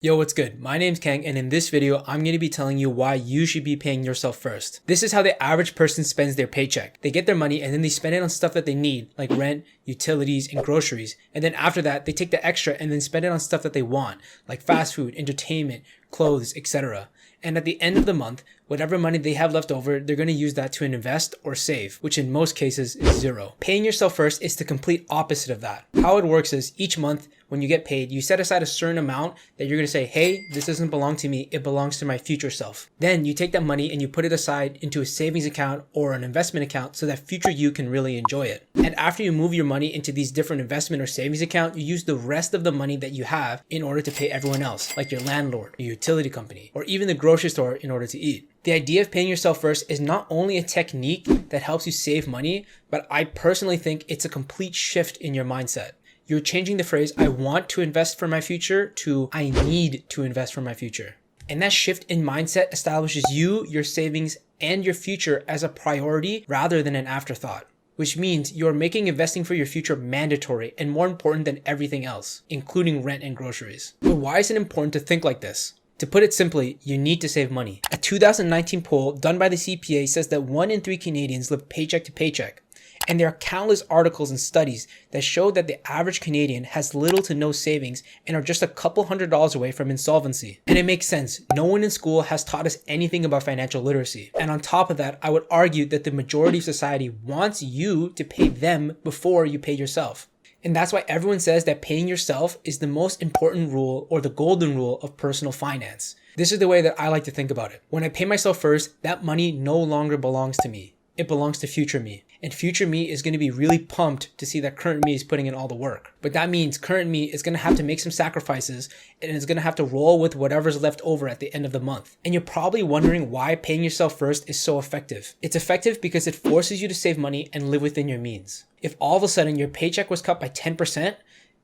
Yo, what's good? My name's Kang, and in this video, I'm going to be telling you why you should be paying yourself first. This is how the average person spends their paycheck. They get their money and then they spend it on stuff that they need, like rent, utilities, and groceries. And then after that, they take the extra and then spend it on stuff that they want, like fast food, entertainment, clothes, etc. And at the end of the month, whatever money they have left over, they're going to use that to invest or save, which in most cases is zero. Paying yourself first is the complete opposite of that. How it works is each month when you get paid, you set aside a certain amount that you're going to say, hey, this doesn't belong to me, it belongs to my future self. Then you take that money and you put it aside into a savings account or an investment account so that future you can really enjoy it. And after you move your money into these different investment or savings account, you use the rest of the money that you have in order to pay everyone else, like your landlord, your utility company, or even the grocery store in order to eat. The idea of paying yourself first is not only a technique that helps you save money, but I personally think it's a complete shift in your mindset. You're changing the phrase, I want to invest for my future, to I need to invest for my future. And that shift in mindset establishes you, your savings, and your future as a priority rather than an afterthought. Which means you're making investing for your future mandatory and more important than everything else, including rent and groceries. But why is it important to think like this? To put it simply, you need to save money. A 2019 poll done by the CPA says that 1 in 3 Canadians live paycheck to paycheck. And there are countless articles and studies that show that the average Canadian has little to no savings and are just a couple $100s away from insolvency. And it makes sense. No one in school has taught us anything about financial literacy. And on top of that, I would argue that the majority of society wants you to pay them before you pay yourself. And that's why everyone says that paying yourself is the most important rule or the golden rule of personal finance. This is the way that I like to think about it. When I pay myself first, that money no longer belongs to me. It belongs to future me. And future me is going to be really pumped to see that current me is putting in all the work. But that means current me is going to have to make some sacrifices and is going to have to roll with whatever's left over at the end of the month. And you're probably wondering why paying yourself first is so effective. It's effective because it forces you to save money and live within your means. If all of a sudden your paycheck was cut by 10%,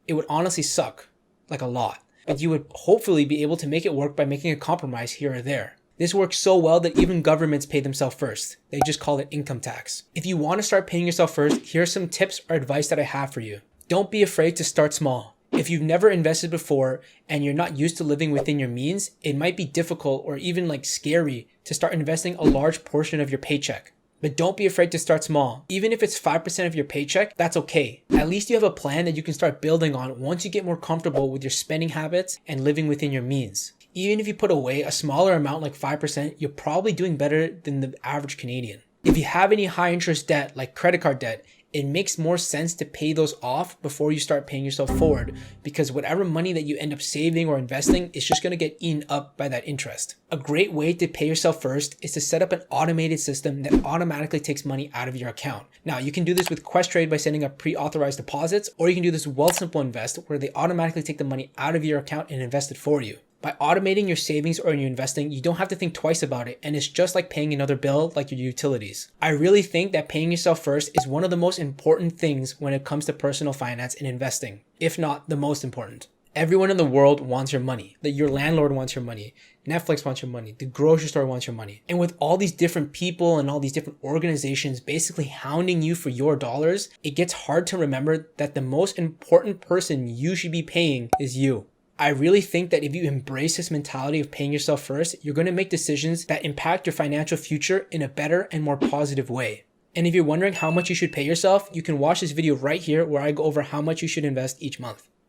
it would honestly suck, like a lot. But you would hopefully be able to make it work by making a compromise here or there. This works so well that even governments pay themselves first. They just call it income tax. If you want to start paying yourself first, here are some tips or advice that I have for you. Don't be afraid to start small. If you've never invested before and you're not used to living within your means, it might be difficult or even scary to start investing a large portion of your paycheck. But don't be afraid to start small. Even if it's 5% of your paycheck, that's okay. At least you have a plan that you can start building on once you get more comfortable with your spending habits and living within your means. Even if you put away a smaller amount like 5%, you're probably doing better than the average Canadian. If you have any high interest debt like credit card debt, it makes more sense to pay those off before you start paying yourself forward, because whatever money that you end up saving or investing is just going to get eaten up by that interest. A great way to pay yourself first is to set up an automated system that automatically takes money out of your account. Now, you can do this with Questrade by setting up pre-authorized deposits, or you can do this with Wealthsimple Invest, where they automatically take the money out of your account and invest it for you. By automating your savings or your investing, you don't have to think twice about it, and it's just like paying another bill like your utilities. I really think that paying yourself first is one of the most important things when it comes to personal finance and investing, if not the most important. Everyone in the world wants your money. That your landlord wants your money. Netflix wants your money. The grocery store wants your money. And with all these different people and all these different organizations basically hounding you for your dollars, it gets hard to remember that the most important person you should be paying is you. I really think that if you embrace this mentality of paying yourself first, you're going to make decisions that impact your financial future in a better and more positive way. And if you're wondering how much you should pay yourself, you can watch this video right here where I go over how much you should invest each month.